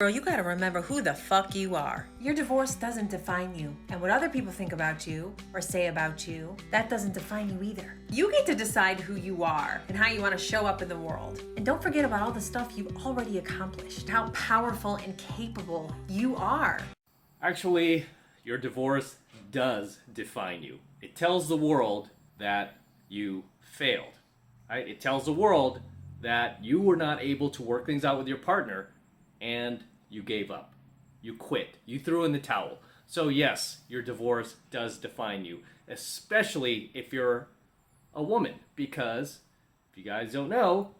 Girl, you gotta remember who the fuck you are. Your divorce doesn't define you. And what other people think about you or say about you, that doesn't define you either. You get to decide who you are and how you wanna show up in the world. And don't forget about all the stuff you've already accomplished, how powerful and capable you are. Actually, your divorce does define you. It tells the world that you failed. Right? It tells the world that you were not able to work things out with your partner and you gave up. You quit. You threw in the towel. So yes, your divorce does define you, especially if you're a woman, because if you guys don't know,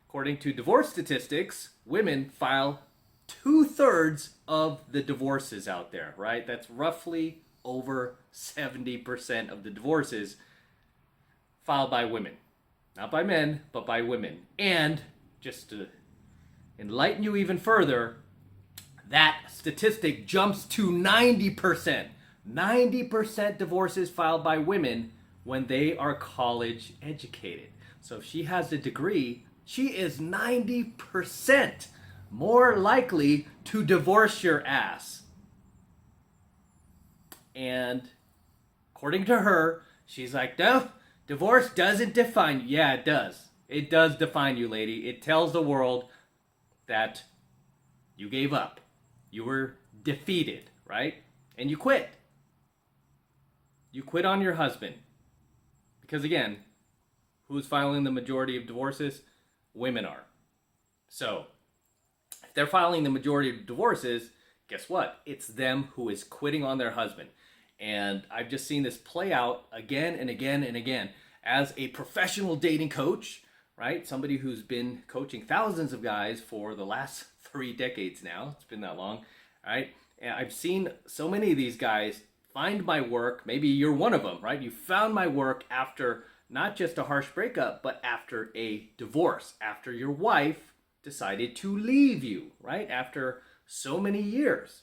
according to divorce statistics, women file 2/3 of the divorces out there, right? That's roughly over 70% of the divorces filed by women. Not by men, but by women. And just to enlighten you even further, that statistic jumps to 90%. 90% divorces filed by women when they are college educated. So if she has a degree, she is 90% more likely to divorce your ass. And according to her, she's like, no, divorce doesn't define you. Yeah, it does. It does define you, lady. It tells the world that you gave up. You were defeated, right? And you quit. You quit on your husband. Because again, who's filing the majority of divorces? Women are. So, if they're filing the majority of divorces, guess what? It's them who is quitting on their husband. And I've just seen this play out again and again and again. As a professional dating coach, right? Somebody who's been coaching thousands of guys for the last 3 decades now. It's been that long, right? And I've seen so many of these guys find my work. Maybe you're one of them, right? You found my work after not just a harsh breakup, but after a divorce, after your wife decided to leave you, right? After so many years.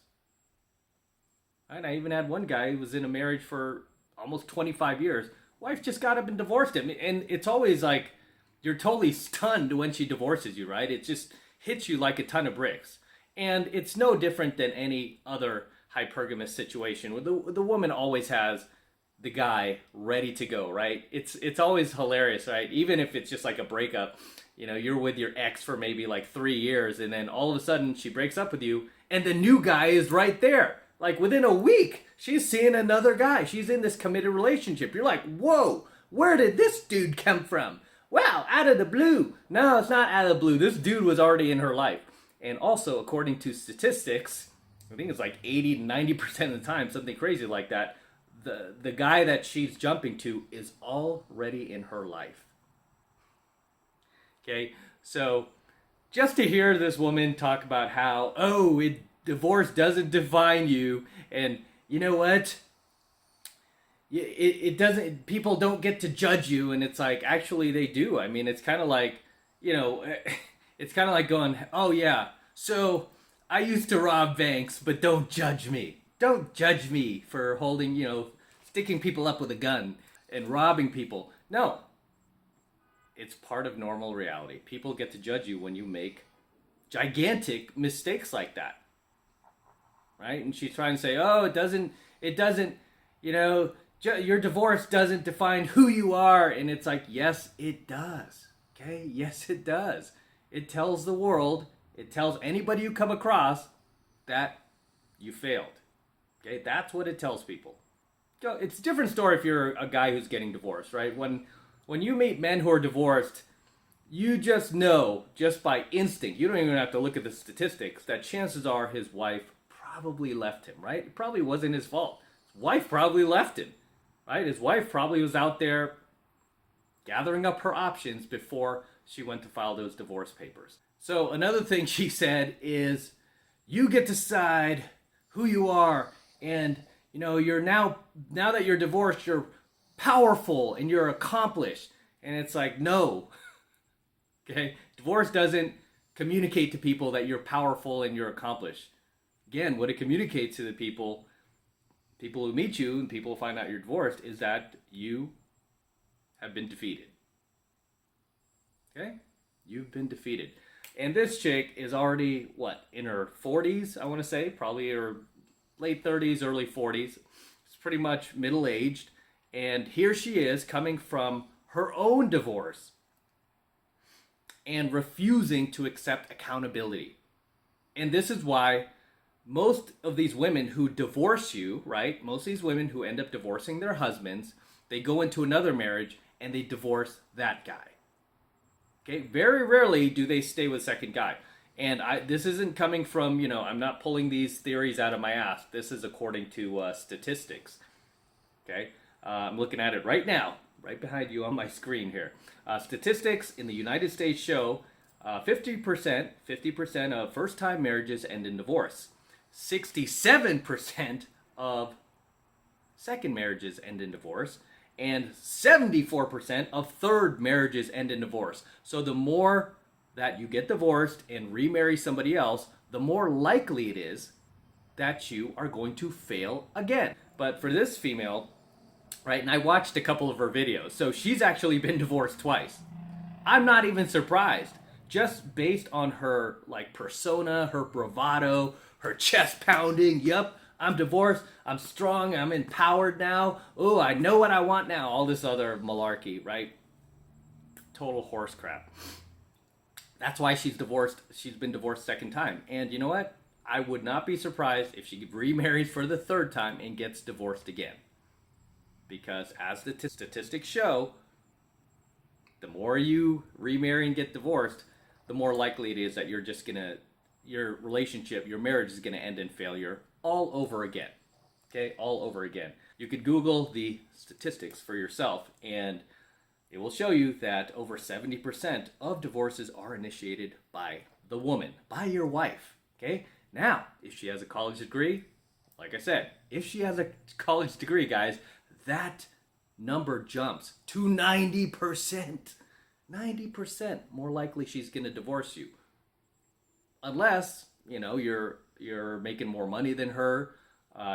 Right? I even had one guy who was in a marriage for almost 25 years. Wife just got up and divorced him. And it's always like, you're totally stunned when she divorces you, right? It just hits you like a ton of bricks. And it's no different than any other hypergamous situation. The woman always has the guy ready to go, right? It's always hilarious, right? Even if it's just like a breakup, you know, you're with your ex for maybe like 3 years, and then all of a sudden she breaks up with you, and the new guy is right there. Like within a week, she's seeing another guy. She's in this committed relationship. You're like, whoa, where did this dude come from? Wow, out of the blue. No, it's not out of the blue. This dude was already in her life. And also, according to statistics, I think it's like 80 to 90% of the time, something crazy like that, the guy that she's jumping to is already in her life. Okay, so just to hear this woman talk about how, divorce doesn't define you, and you know what? It doesn't, people don't get to judge you, and it's like, actually they do. I mean, it's kind of like, you know, it's kind of like going, oh yeah, so I used to rob banks, but don't judge me. Don't judge me for holding, you know, sticking people up with a gun and robbing people. No. It's part of normal reality. People get to judge you when you make gigantic mistakes like that. Right? And she's trying to say, oh, it doesn't, you know, your divorce doesn't define who you are. And it's like, yes, it does. Okay? Yes, it does. It tells the world, it tells anybody you come across that you failed. Okay? That's what it tells people. It's a different story if you're a guy who's getting divorced, right? When you meet men who are divorced, you just know, just by instinct, you don't even have to look at the statistics, that chances are his wife probably left him, right? It probably wasn't his fault. His wife probably left him, right? His wife probably was out there gathering up her options before she went to file those divorce papers. So another thing she said is, you get to decide who you are, and you know, you're now that you're divorced, you're powerful and you're accomplished. And it's like, no. Okay? Divorce doesn't communicate to people that you're powerful and you're accomplished. Again, what it communicates to the people who meet you and people who find out you're divorced, is that you have been defeated. Okay? You've been defeated. And this chick is already, what, in her 40s, I want to say, probably her late 30s, early 40s. It's pretty much middle-aged. And here she is coming from her own divorce and refusing to accept accountability. And this is why most of these women who divorce you, right? Most of these women who end up divorcing their husbands, they go into another marriage and they divorce that guy. Okay, very rarely do they stay with second guy. And this isn't coming from, I'm not pulling these theories out of my ass. This is according to statistics. Okay, I'm looking at it right now, right behind you on my screen here. Statistics in the United States show 50% of first-time marriages end in divorce. 67% of second marriages end in divorce. And 74% of third marriages end in divorce. So the more that you get divorced and remarry somebody else, the more likely it is that you are going to fail again. But for this female, right, and I watched a couple of her videos, so she's actually been divorced twice. I'm not even surprised, just based on her persona, her bravado, her chest pounding. Yep, I'm divorced, I'm strong, I'm empowered now. Oh, I know what I want now. All this other malarkey, right? Total horse crap. That's why she's divorced. She's been divorced second time. And you know what? I would not be surprised if she remarries for the third time and gets divorced again. Because as the statistics show, the more you remarry and get divorced, the more likely it is that your relationship, your marriage is gonna end in failure all over again. Okay, all over again. You could Google the statistics for yourself, and it will show you that over 70% of divorces are initiated by the woman, by your wife. Okay, now, if she has a college degree, like I said, if she has a college degree, guys, that number jumps to 90%. 90% more likely she's going to divorce you. Unless, you're making more money than her,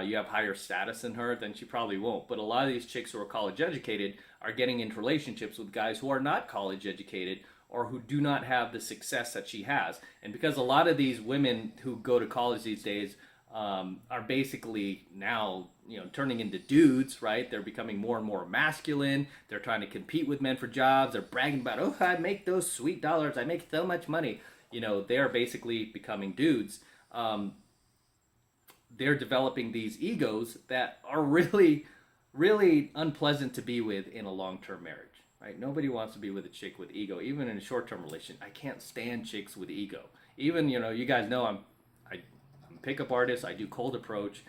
you have higher status than her, then she probably won't. But a lot of these chicks who are college educated are getting into relationships with guys who are not college educated or who do not have the success that she has. And because a lot of these women who go to college these days are basically now, turning into dudes, right? They're becoming more and more masculine. They're trying to compete with men for jobs. They're bragging about, oh, I make those sweet dollars. I make so much money. They are basically becoming dudes. They're developing these egos that are really, really unpleasant to be with in a long-term marriage, right? Nobody wants to be with a chick with ego, even in a short-term relation. I can't stand chicks with ego. Even, you guys know I'm a pickup artist. I do cold approach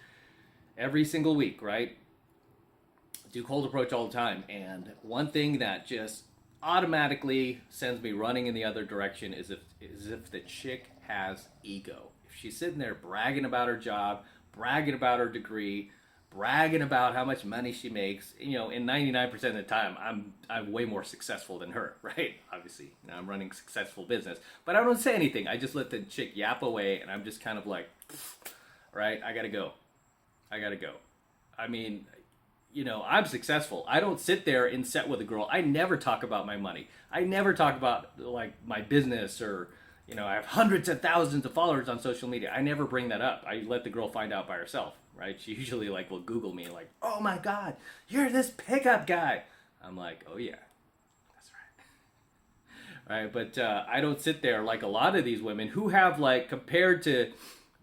every single week, right? Do cold approach all the time. And one thing that just automatically sends me running in the other direction is if the chick has ego. If she's sitting there bragging about her job, bragging about her degree, bragging about how much money she makes, in 99% of the time, I'm way more successful than her, right? Obviously, I'm running a successful business, but I don't say anything. I just let the chick yap away, and I'm just kind of like, right? I gotta go. I mean, I'm successful. I don't sit there and set with a girl. I never talk about my money. I never talk about my business or, I have hundreds of thousands of followers on social media. I never bring that up. I let the girl find out by herself, right? She usually will Google me and oh my God, you're this pickup guy. I'm like, oh yeah, that's right. Right, but I don't sit there like a lot of these women who have compared to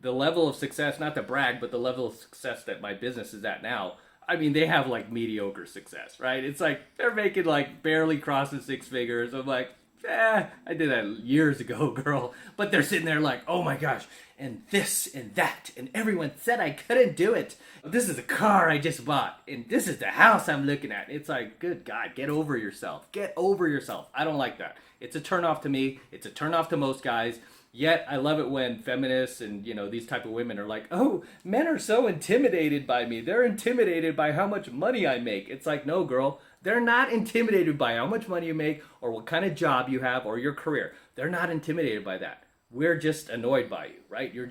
the level of success, not to brag, but the level of success that my business is at now. I mean, they have mediocre success, right? It's they're making barely crossing six figures. I'm like, I did that years ago, girl. But they're sitting there oh my gosh, and this and that, and everyone said I couldn't do it. This is a car I just bought, and this is the house I'm looking at. It's good God, get over yourself. Get over yourself. I don't like that. It's a turnoff to me. It's a turnoff to most guys. Yet I love it when feminists and these type of women are oh, men are so intimidated by me. They're intimidated by how much money I make. It's no, girl. They're not intimidated by how much money you make or what kind of job you have or your career. They're not intimidated by that. We're just annoyed by you, right? You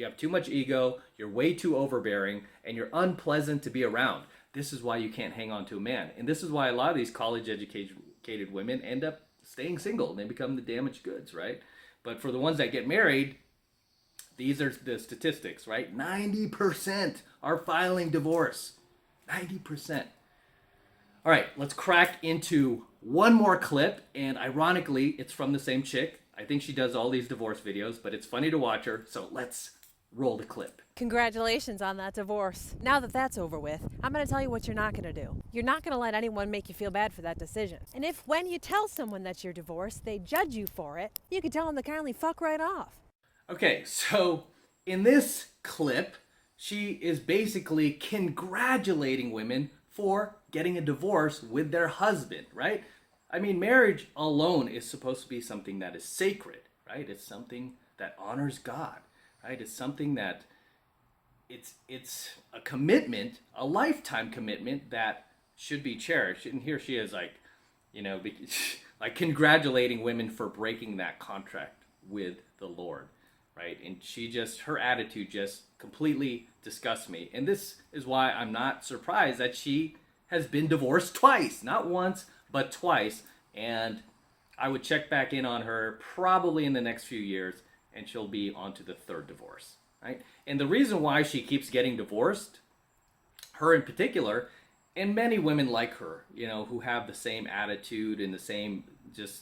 have too much ego. You're way too overbearing, and you're unpleasant to be around. This is why you can't hang on to a man, and this is why a lot of these college educated women end up staying single and they become the damaged goods, right? But for the ones that get married, these are the statistics, right? 90% are filing divorce. 90%. All right, let's crack into one more clip. And ironically, it's from the same chick. I think she does all these divorce videos, but it's funny to watch her. So let's roll the clip. Congratulations on that divorce. Now that that's over with, I'm going to tell you what you're not going to do. You're not going to let anyone make you feel bad for that decision. And if when you tell someone that you're divorced, they judge you for it, you can tell them to kindly fuck right off. Okay, so in this clip, she is basically congratulating women for getting a divorce with their husband, right? I mean, marriage alone is supposed to be something that is sacred, right? It's something that honors God, right? It's something that it's a commitment, a lifetime commitment that should be cherished. And here she is like, like congratulating women for breaking that contract with the Lord, right? And her attitude just completely disgusts me. And this is why I'm not surprised that she has been divorced twice, not once, but twice. And I would check back in on her probably in the next few years, and she'll be on to the third divorce, right? And the reason why she keeps getting divorced, her in particular, and many women like her, who have the same attitude and the same just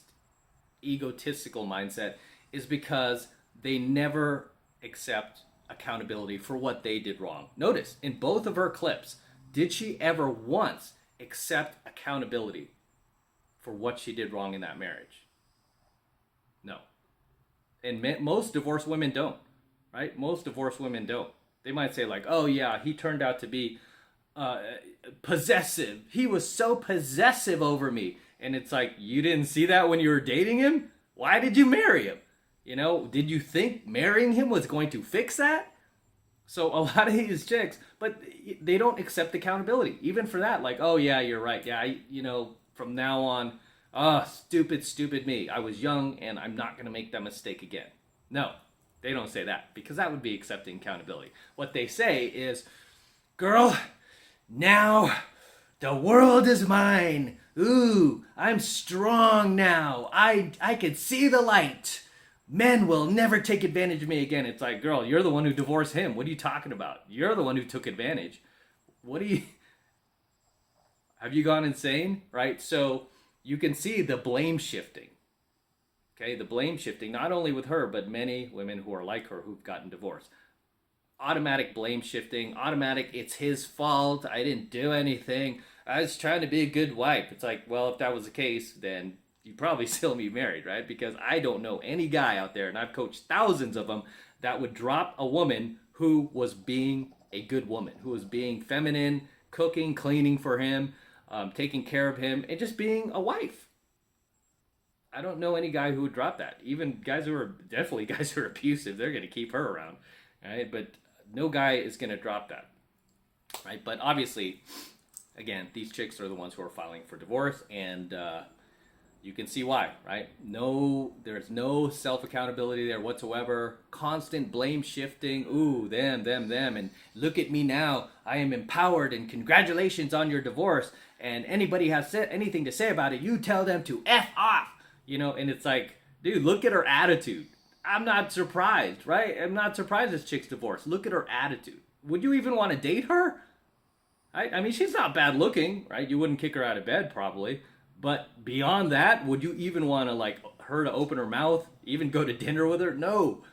egotistical mindset, is because they never accept accountability for what they did wrong. Notice, in both of her clips, did she ever once accept accountability for what she did wrong in that marriage? No. And most divorced women don't, right? Most divorced women don't. They might say like, oh yeah, he turned out to be possessive. He was so possessive over me. And it's like, you didn't see that when you were dating him? Why did you marry him? Did you think marrying him was going to fix that? So a lot of these chicks, but they don't accept accountability, even for that. Like, oh yeah, you're right. Yeah, from now on, stupid me. I was young and I'm not going to make that mistake again. No, they don't say that, because that would be accepting accountability. What they say is, girl, now the world is mine. Ooh, I'm strong now. I can see the light. Men will never take advantage of me again. It's like, girl, you're the one who divorced him. What are you talking about? You're the one who took advantage. Have you gone insane? Right? So you can see the blame shifting. Okay, the blame shifting, not only with her, but many women who are like her who've gotten divorced. Automatic blame shifting, automatic, it's his fault. I didn't do anything. I was trying to be a good wife. It's like, well, if that was the case, then you'd probably still be married, right? Because I don't know any guy out there, and I've coached thousands of them, that would drop a woman who was being a good woman, who was being feminine, cooking, cleaning for him, taking care of him, and just being a wife. I don't know any guy who would drop that. Even guys who are abusive, they're going to keep her around, right? But no guy is going to drop that, right? But obviously, again, these chicks are the ones who are filing for divorce, and you can see why, right? There's no self-accountability there whatsoever. Constant blame shifting. Ooh, them, and look at me now. I am empowered, and congratulations on your divorce. And anybody has anything to say about it, you tell them to F off. And it's like, dude, look at her attitude. I'm not surprised, right? I'm not surprised this chick's divorced. Look at her attitude. Would you even want to date her? I mean, she's not bad looking, right? You wouldn't kick her out of bed, probably. But beyond that, would you even want to her to open her mouth, even go to dinner with her? No,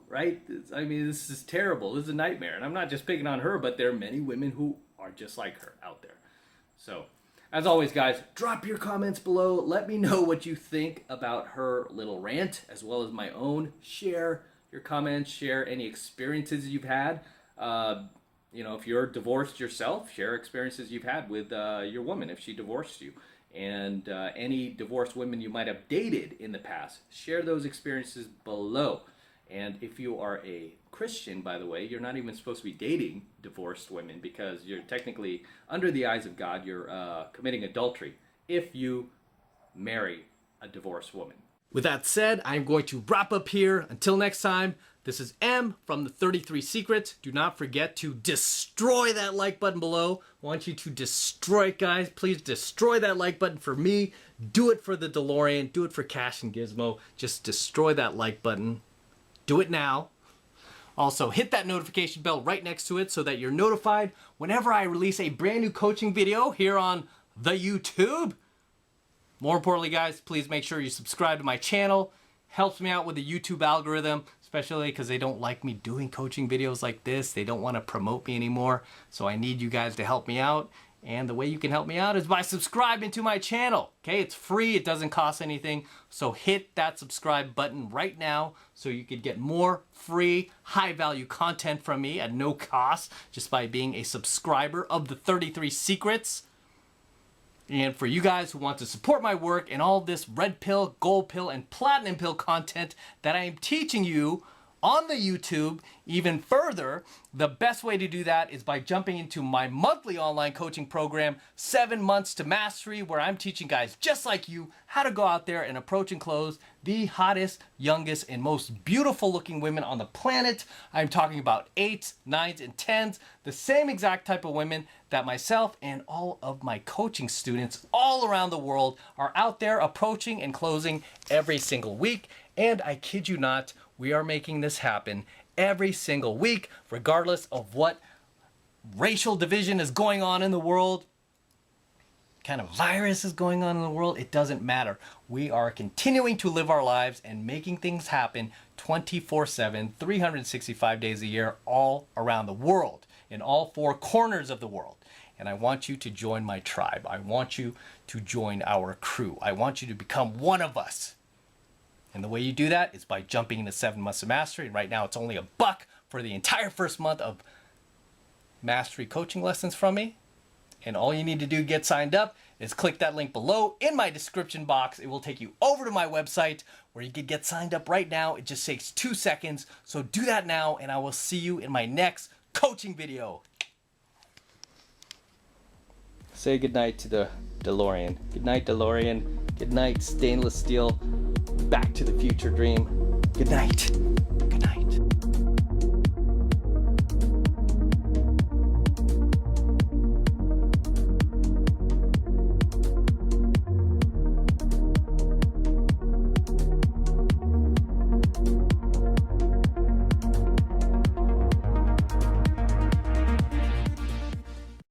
right? This is terrible. This is a nightmare. And I'm not just picking on her, but there are many women who are just like her out there. So, as always, guys, drop your comments below. Let me know what you think about her little rant, as well as my own. Share your comments. Share any experiences you've had. If you're divorced yourself, share experiences you've had with your woman if she divorced you. And any divorced women you might have dated in the past, share those experiences below. And if you are a Christian, by the way, you're not even supposed to be dating divorced women, because you're technically, under the eyes of God, you're committing adultery if you marry a divorced woman. With that said, I'm going to wrap up here. Until next time, This is M from the 33 Secrets. Do not forget to destroy that like button below. I want you to destroy it, guys. Please destroy that like button for me. Do it for the DeLorean. Do it for Cash and Gizmo. Just destroy that like button. Do it now. Also, hit that notification bell right next to it so that you're notified whenever I release a brand new coaching video here on the YouTube. More importantly, guys, please make sure you subscribe to my channel. Helps me out with the YouTube algorithm, especially because they don't like me doing coaching videos like this. They don't want to promote me anymore. So I need you guys to help me out. And the way you can help me out is by subscribing to my channel. Okay, it's free. It doesn't cost anything. So hit that subscribe button right now so you could get more free, high-value content from me at no cost just by being a subscriber of the 33 Secrets. And for you guys who want to support my work and all this red pill, gold pill, and platinum pill content that I am teaching you on the YouTube even further, the best way to do that is by jumping into my monthly online coaching program, 7 Months to Mastery, where I'm teaching guys just like you how to go out there and approach and close the hottest, youngest, and most beautiful looking women on the planet. I'm talking about 8s, 9s, and 10s, the same exact type of women that myself and all of my coaching students all around the world are out there approaching and closing every single week. And I kid you not, we are making this happen every single week, regardless of what racial division is going on in the world, kind of virus is going on in the world. It doesn't matter. We are continuing to live our lives and making things happen 24/7, 365 days a year, all around the world, in all 4 corners of the world. And I want you to join my tribe. I want you to join our crew. I want you to become one of us. And the way you do that is by jumping into 7 Months of Mastery. And right now it's only $1 for the entire first month of mastery coaching lessons from me. And all you need to do to get signed up is click that link below in my description box. It will take you over to my website where you can get signed up right now. It just takes 2 seconds. So do that now, and I will see you in my next coaching video. Say goodnight to the DeLorean. Good night, DeLorean. Good night, stainless steel. Back to the Future dream. Good night.